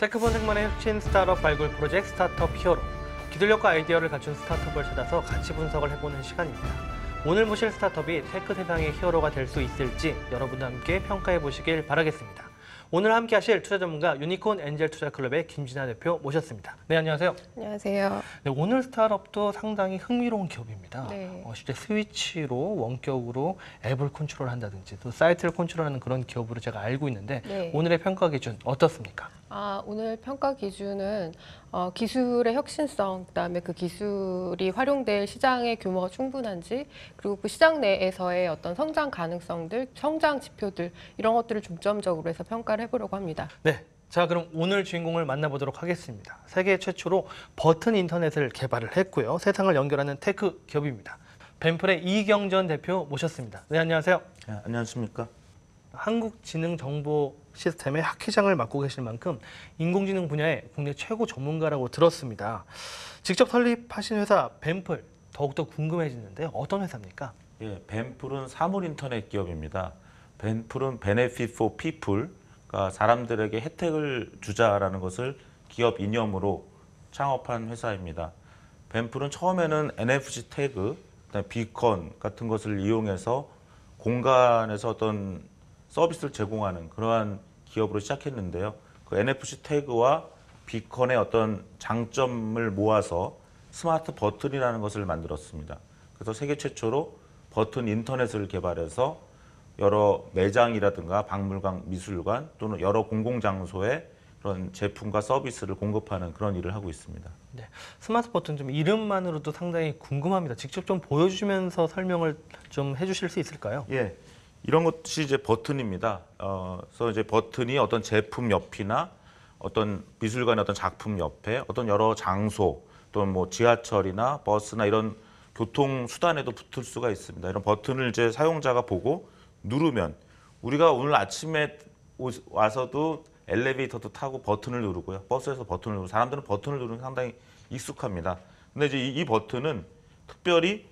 테크본 생만의 혁신 스타트업 발굴 프로젝트 스타트업 히어로. 기술력과 아이디어를 갖춘 스타트업을 찾아서 가치 분석을 해보는 시간입니다. 오늘 모실 스타트업이 테크 세상의 히어로가 될 수 있을지 여러분과 함께 평가해 보시길 바라겠습니다. 오늘 함께 하실 투자 전문가 유니콘 엔젤 투자클럽의 김진아 대표 모셨습니다. 네, 안녕하세요. 안녕하세요. 네, 오늘 스타트업도 상당히 흥미로운 기업입니다. 네. 실제 스위치로 원격으로 앱을 컨트롤한다든지 또 사이트를 컨트롤하는 그런 기업으로 제가 알고 있는데 네. 오늘의 평가 기준 어떻습니까? 오늘 평가 기준은 기술의 혁신성, 그다음에 그 기술이 활용될 시장의 규모가 충분한지, 그리고 그 시장 내에서의 어떤 성장 가능성들, 성장 지표들 이런 것들을 중점적으로 해서 평가를 해보려고 합니다. 네. 자, 그럼 오늘 주인공을 만나보도록 하겠습니다. 세계 최초로 버튼 인터넷을 개발을 했고요. 세상을 연결하는 테크 기업입니다. 벤플의 이경전 대표 모셨습니다. 네, 안녕하세요. 네, 안녕하십니까? 한국지능정보시스템의 학회장을 맡고 계실 만큼 인공지능 분야의 국내 최고 전문가라고 들었습니다. 직접 설립하신 회사 벤플 더욱더 궁금해지는데 어떤 회사입니까? 예, 벤플은 사물 인터넷 기업입니다. 벤플은 Benefit for People, 그러니까 사람들에게 혜택을 주자라는 것을 기업 이념으로 창업한 회사입니다. 벤플은 처음에는 NFC 태그, 그다음에 비컨 같은 것을 이용해서 공간에서 어떤 서비스를 제공하는 그러한 기업으로 시작했는데요. 그 NFC 태그와 비컨의 어떤 장점을 모아서 스마트 버튼이라는 것을 만들었습니다. 그래서 세계 최초로 버튼 인터넷을 개발해서 여러 매장이라든가 박물관, 미술관 또는 여러 공공장소에 그런 제품과 서비스를 공급하는 그런 일을 하고 있습니다. 네, 스마트 버튼 좀 이름만으로도 상당히 궁금합니다. 직접 좀 보여주시면서 설명을 좀 해주실 수 있을까요? 예, 이런 것이 이제 버튼입니다. 그래서 이제 버튼이 어떤 제품 옆이나 어떤 미술관의 어떤 작품 옆에 어떤 여러 장소 또는 뭐 지하철이나 버스나 이런 교통 수단에도 붙을 수가 있습니다. 이런 버튼을 이제 사용자가 보고 누르면 우리가 오늘 아침에 와서도 엘리베이터도 타고 버튼을 누르고요. 버스에서 버튼을 누르고 사람들은 버튼을 누르는 게 상당히 익숙합니다. 근데 이제 이 버튼은 특별히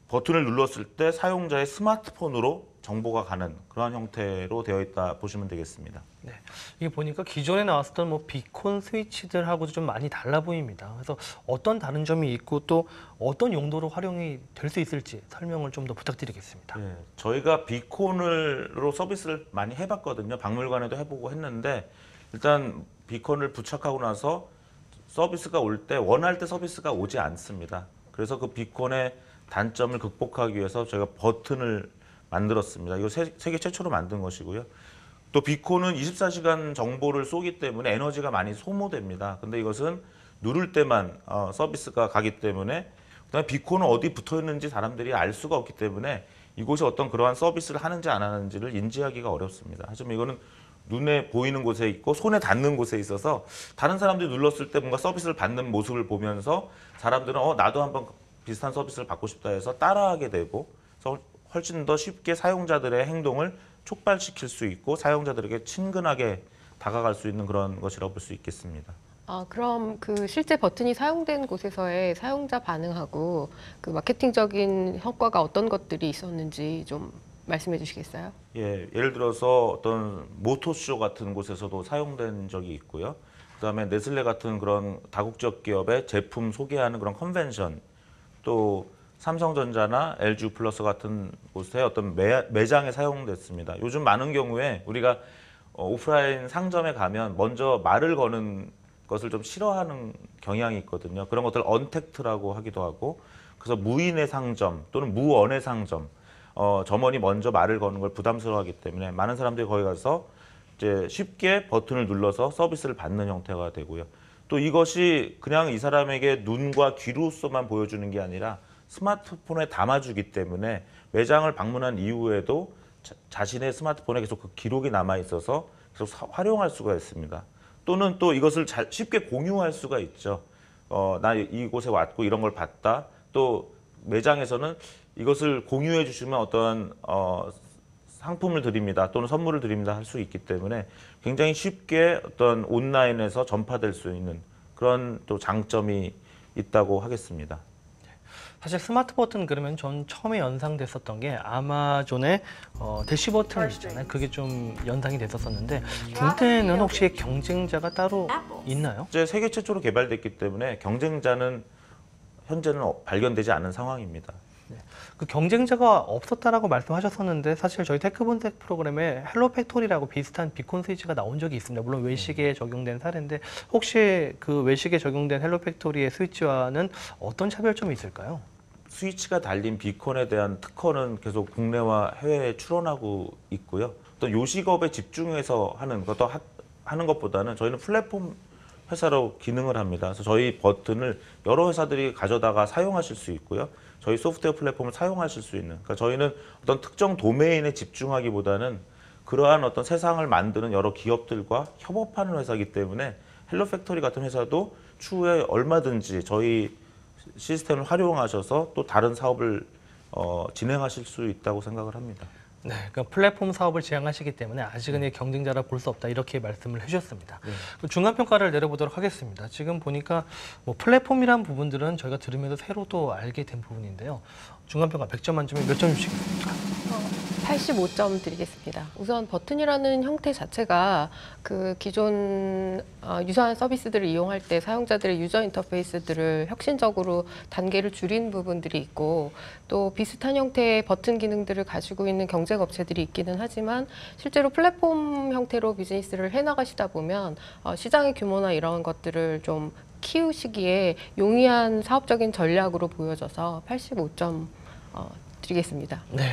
버튼을 눌렀을 때 사용자의 스마트폰으로 정보가 가는 그런 형태로 되어 있다 보시면 되겠습니다. 네, 이게 보니까 기존에 나왔었던 뭐 비콘 스위치들하고도 좀 많이 달라 보입니다. 그래서 어떤 다른 점이 있고 또 어떤 용도로 활용이 될 수 있을지 설명을 좀 더 부탁드리겠습니다. 예, 저희가 비콘으로 서비스를 많이 해봤거든요. 박물관에도 해보고 했는데 일단 비콘을 부착하고 나서 서비스가 올 때 원할 때 서비스가 오지 않습니다. 그래서 그 비콘의 단점을 극복하기 위해서 저희가 버튼을 만들었습니다. 이거 세계 최초로 만든 것이고요. 또 비콘은 24시간 정보를 쏘기 때문에 에너지가 많이 소모됩니다. 근데 이것은 누를 때만 서비스가 가기 때문에 그다음에 비콘은 어디 붙어 있는지 사람들이 알 수가 없기 때문에 이곳이 어떤 그러한 서비스를 하는지 안 하는지를 인지하기가 어렵습니다. 하지만 이거는 눈에 보이는 곳에 있고 손에 닿는 곳에 있어서 다른 사람들이 눌렀을 때 뭔가 서비스를 받는 모습을 보면서 사람들은 나도 한번 비슷한 서비스를 받고 싶다 해서 따라하게 되고 그래서 훨씬 더 쉽게 사용자들의 행동을 촉발시킬 수 있고 사용자들에게 친근하게 다가갈 수 있는 그런 것이라고 볼 수 있겠습니다. 그럼 그 실제 버튼이 사용된 곳에서의 사용자 반응하고 그 마케팅적인 효과가 어떤 것들이 있었는지 좀 말씀해 주시겠어요? 예, 예를 들어서 어떤 모토쇼 같은 곳에서도 사용된 적이 있고요. 그다음에 네슬레 같은 그런 다국적 기업의 제품 소개하는 그런 컨벤션, 또 삼성전자나 LG 플러스 같은 곳에 어떤 매장에 사용됐습니다. 요즘 많은 경우에 우리가 오프라인 상점에 가면 먼저 말을 거는 것을 좀 싫어하는 경향이 있거든요. 그런 것들 언택트라고 하기도 하고, 그래서 무인의 상점 또는 무언의 상점, 점원이 먼저 말을 거는 걸 부담스러워하기 때문에 많은 사람들이 거기 가서 이제 쉽게 버튼을 눌러서 서비스를 받는 형태가 되고요. 또 이것이 그냥 이 사람에게 눈과 귀로서만 보여주는 게 아니라 스마트폰에 담아주기 때문에 매장을 방문한 이후에도 자신의 스마트폰에 계속 그 기록이 남아 있어서 계속 활용할 수가 있습니다. 또는 또 이것을 쉽게 공유할 수가 있죠. 나 이곳에 왔고 이런 걸 봤다. 또 매장에서는 이것을 공유해 주시면 어떤 상품을 드립니다. 또는 선물을 드립니다. 할 수 있기 때문에 굉장히 쉽게 어떤 온라인에서 전파될 수 있는 그런 또 장점이 있다고 하겠습니다. 사실 스마트 버튼 그러면 전 처음에 연상됐었던 게 아마존의 대시 버튼이잖아요. 그게 좀 연상이 됐었는데 국내에는 혹시 경쟁자가 따로 있나요? 이제 세계 최초로 개발됐기 때문에 경쟁자는 현재는 발견되지 않은 상황입니다. 그 경쟁자가 없었다라고 말씀하셨었는데 사실 저희 테크본색 프로그램에 헬로 팩토리라고 비슷한 비콘 스위치가 나온 적이 있습니다. 물론 외식에 적용된 사례인데 혹시 그 외식에 적용된 헬로 팩토리의 스위치와는 어떤 차별점이 있을까요? 스위치가 달린 비콘에 대한 특허는 계속 국내와 해외에 출원하고 있고요. 또 요식업에 집중해서 하는 것보다는 저희는 플랫폼 회사로 기능을 합니다. 그래서 저희 버튼을 여러 회사들이 가져다가 사용하실 수 있고요. 저희 소프트웨어 플랫폼을 사용하실 수 있는. 그러니까 저희는 어떤 특정 도메인에 집중하기보다는 그러한 어떤 세상을 만드는 여러 기업들과 협업하는 회사이기 때문에 헬로 팩토리 같은 회사도 추후에 얼마든지 저희 시스템을 활용하셔서 또 다른 사업을 진행하실 수 있다고 생각을 합니다. 네, 그러니까 플랫폼 사업을 지향하시기 때문에 아직은 경쟁자라 볼 수 없다 이렇게 말씀을 해주셨습니다. 중간 평가를 내려보도록 하겠습니다. 지금 보니까 뭐 플랫폼이란 부분들은 저희가 들으면서 새로 또 알게 된 부분인데요. 중간 평가 100점 만점에 몇 점 주시겠습니까? 85점 드리겠습니다. 우선 버튼이라는 형태 자체가 그 기존 유사한 서비스들을 이용할 때 사용자들의 유저 인터페이스들을 혁신적으로 단계를 줄인 부분들이 있고 또 비슷한 형태의 버튼 기능들을 가지고 있는 경쟁 업체들이 있기는 하지만 실제로 플랫폼 형태로 비즈니스를 해나가시다 보면 시장의 규모나 이런 것들을 좀 키우시기에 용이한 사업적인 전략으로 보여져서 85점 드리겠습니다. 네.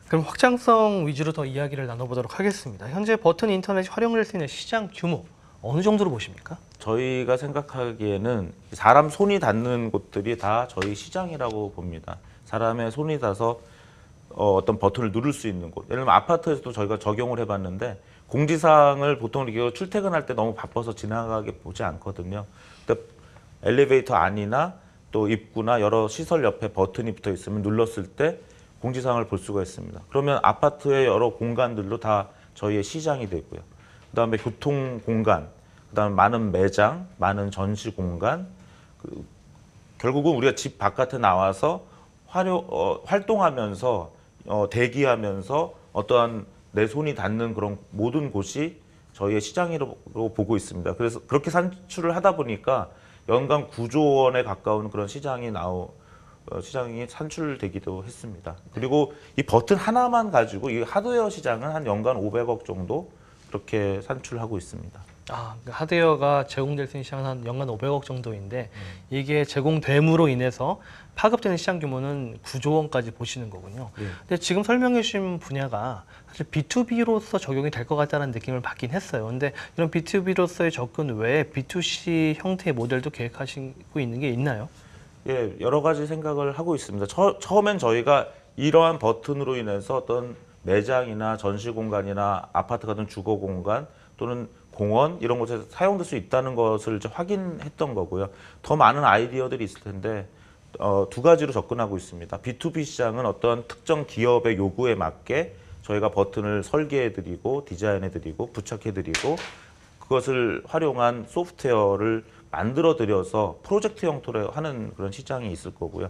그럼 확장성 위주로 더 이야기를 나눠보도록 하겠습니다. 현재 버튼 인터넷이 활용될 수 있는 시장 규모 어느 정도로 보십니까? 저희가 생각하기에는 사람 손이 닿는 곳들이 다 저희 시장이라고 봅니다. 사람의 손이 닿아서 어떤 버튼을 누를 수 있는 곳. 예를 들면 아파트에서도 저희가 적용을 해봤는데 공지사항을 보통 이렇게 출퇴근할 때 너무 바빠서 지나가게 보지 않거든요. 근데 엘리베이터 안이나 또 입구나 여러 시설 옆에 버튼이 붙어 있으면 눌렀을 때 공지사항을 볼 수가 있습니다. 그러면 아파트의 여러 공간들도 다 저희의 시장이 되고요. 그다음에 교통 공간, 그다음에 많은 매장, 많은 전시 공간, 결국은 우리가 집 바깥에 나와서 활동하면서 대기하면서 어떠한 내 손이 닿는 그런 모든 곳이 저희의 시장으로 보고 있습니다. 그래서 그렇게 산출을 하다 보니까 연간 9조 원에 가까운 그런 시장이 산출되기도 했습니다. 그리고 이 버튼 하나만 가지고 이 하드웨어 시장은 한 연간 500억 정도 그렇게 산출하고 있습니다. 하드웨어가 제공될 수 있는 시장은 한 연간 500억 정도인데 이게 제공됨으로 인해서 파급되는 시장 규모는 9조 원까지 보시는 거군요. 근데 지금 설명해 주신 분야가 사실 B2B로서 적용이 될 것 같다는 느낌을 받긴 했어요. 근데 이런 B2B로서의 접근 외에 B2C 형태의 모델도 계획하시고 있는 게 있나요? 예, 여러 가지 생각을 하고 있습니다. 처음엔 저희가 이러한 버튼으로 인해서 어떤 매장이나 전시 공간이나 아파트 같은 주거 공간 또는 공원 이런 곳에서 사용될 수 있다는 것을 이제 확인했던 거고요. 더 많은 아이디어들이 있을 텐데 두 가지로 접근하고 있습니다. B2B 시장은 어떤 특정 기업의 요구에 맞게 저희가 버튼을 설계해드리고 디자인해드리고 부착해드리고 그것을 활용한 소프트웨어를 만들어드려서 프로젝트 형태로 하는 그런 시장이 있을 거고요.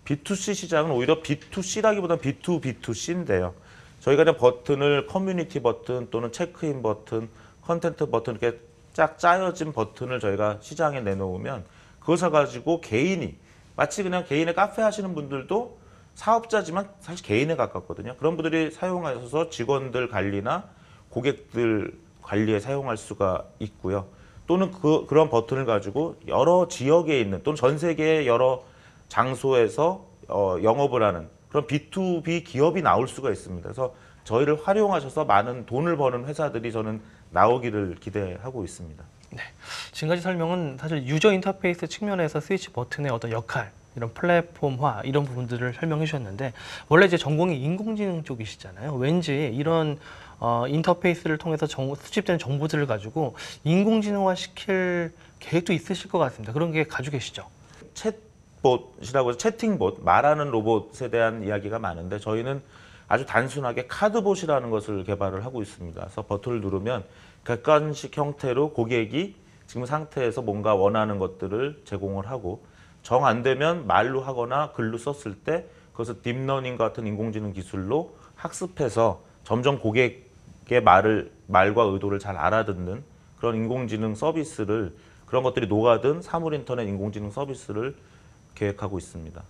B2C 시장은 오히려 B2C라기보다는 B2B2C인데요. 저희가 그냥 버튼을 커뮤니티 버튼 또는 체크인 버튼, 컨텐트 버튼 이렇게 쫙 짜여진 버튼을 저희가 시장에 내놓으면 그것을 가지고 개인이 마치 그냥 개인의 카페 하시는 분들도 사업자지만 사실 개인에 가깝거든요. 그런 분들이 사용하셔서 직원들 관리나 고객들 관리에 사용할 수가 있고요. 또는 그런 버튼을 가지고 여러 지역에 있는 또는 전 세계의 여러 장소에서 영업을 하는 그런 B2B 기업이 나올 수가 있습니다. 그래서 저희를 활용하셔서 많은 돈을 버는 회사들이 저는 나오기를 기대하고 있습니다. 네, 지금까지 설명은 사실 유저 인터페이스 측면에서 스위치 버튼의 어떤 역할, 이런 플랫폼화 이런 부분들을 설명해 주셨는데 원래 이제 전공이 인공지능 쪽이시잖아요. 왠지 이런 인터페이스를 통해서 수집된 정보들을 가지고 인공지능화 시킬 계획도 있으실 것 같습니다. 그런 게 가지고 계시죠? 챗봇이라고 해서 채팅봇, 말하는 로봇에 대한 이야기가 많은데 저희는 아주 단순하게 카드봇이라는 것을 개발을 하고 있습니다. 그래서 버튼을 누르면 객관식 형태로 고객이 지금 상태에서 뭔가 원하는 것들을 제공을 하고 정 안 되면 말로 하거나 글로 썼을 때 그것을 딥러닝 같은 인공지능 기술로 학습해서 점점 고객의 말과 의도를 잘 알아듣는 그런 인공지능 서비스를, 그런 것들이 녹아든 사물인터넷 인공지능 서비스를 계획하고 있습니다.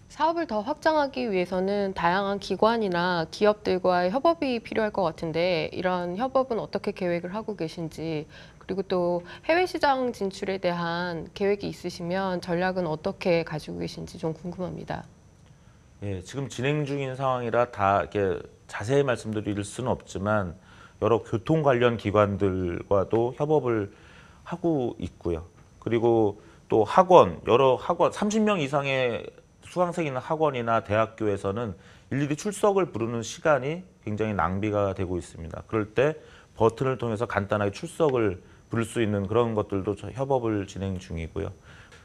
사업을 더 확장하기 위해서는 다양한 기관이나 기업들과의 협업이 필요할 것 같은데 이런 협업은 어떻게 계획을 하고 계신지, 그리고 또 해외 시장 진출에 대한 계획이 있으시면 전략은 어떻게 가지고 계신지 좀 궁금합니다. 예, 지금 진행 중인 상황이라 다 이렇게 자세히 말씀드릴 수는 없지만 여러 교통 관련 기관들과도 협업을 하고 있고요. 그리고 또 여러 학원, 30명 이상의 수강생이 있는 학원이나 대학교에서는 일일이 출석을 부르는 시간이 굉장히 낭비가 되고 있습니다. 그럴 때 버튼을 통해서 간단하게 출석을 부를 수 있는 그런 것들도 협업을 진행 중이고요.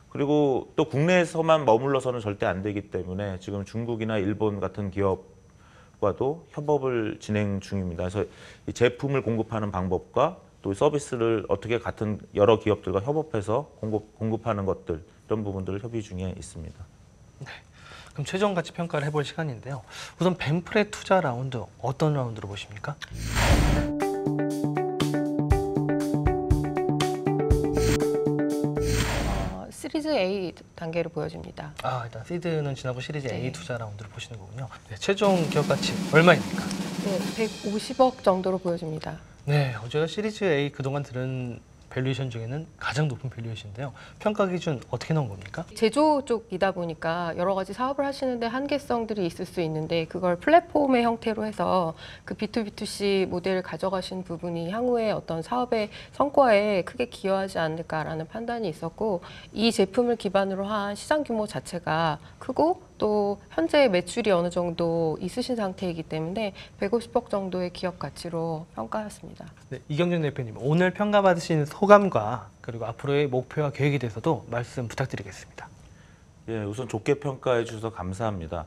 그리고 또 국내에서만 머물러서는 절대 안 되기 때문에 지금 중국이나 일본 같은 기업과도 협업을 진행 중입니다. 그래서 이 제품을 공급하는 방법과 또 서비스를 어떻게 같은 여러 기업들과 협업해서 공급하는 것들, 이런 부분들을 협의 중에 있습니다. 그럼 최종 가치 평가를 해볼 시간인데요. 우선 벤플의 투자 라운드 어떤 라운드로 보십니까? 시리즈 A 단계로 보여집니다. 일단 시드는 지나고 시리즈 A 네. 투자 라운드를 보시는 거군요. 네, 최종 기업 가치 얼마입니까? 네, 150억 정도로 보여집니다. 네, 제가 시리즈 A 그동안 들은 밸류에이션 중에는 가장 높은 밸류에이션인데요. 평가 기준 어떻게 나온 겁니까? 제조 쪽이다 보니까 여러 가지 사업을 하시는데 한계성들이 있을 수 있는데 그걸 플랫폼의 형태로 해서 그 B2B2C 모델을 가져가신 부분이 향후에 어떤 사업의 성과에 크게 기여하지 않을까라는 판단이 있었고, 이 제품을 기반으로 한 시장 규모 자체가 크고 또 현재 매출이 어느 정도 있으신 상태이기 때문에 150억 정도의 기업 가치로 평가했습니다. 네, 이경준 대표님, 오늘 평가받으신 소감과 그리고 앞으로의 목표와 계획에 대해서도 말씀 부탁드리겠습니다. 예, 우선 좋게 평가해 주셔서 감사합니다.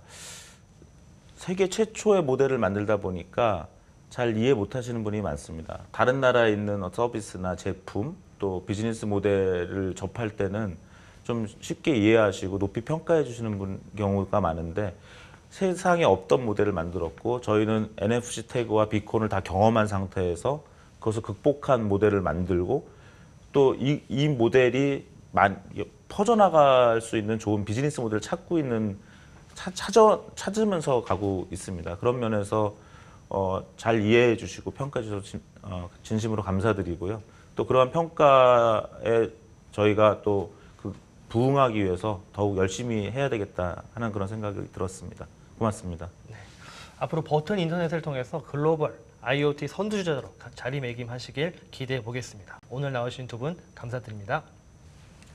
세계 최초의 모델을 만들다 보니까 잘 이해 못하시는 분이 많습니다. 다른 나라에 있는 서비스나 제품, 또 비즈니스 모델을 접할 때는 좀 쉽게 이해하시고 높이 평가해 주시는 경우가 많은데, 세상에 없던 모델을 만들었고 저희는 NFC 태그와 비콘을 다 경험한 상태에서 그것을 극복한 모델을 만들고, 또 이 모델이 퍼져나갈 수 있는 좋은 비즈니스 모델을 찾으면서 가고 있습니다. 그런 면에서 잘 이해해 주시고 평가해 주셔서 진심으로 감사드리고요. 또 그러한 평가에 저희가 또 부응하기 위해서 더욱 열심히 해야 되겠다 하는 그런 생각이 들었습니다. 고맙습니다. 네, 앞으로 버튼 인터넷을 통해서 글로벌 IoT 선두주자로 자리매김하시길 기대해 보겠습니다. 오늘 나오신 두 분 감사드립니다.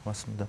고맙습니다.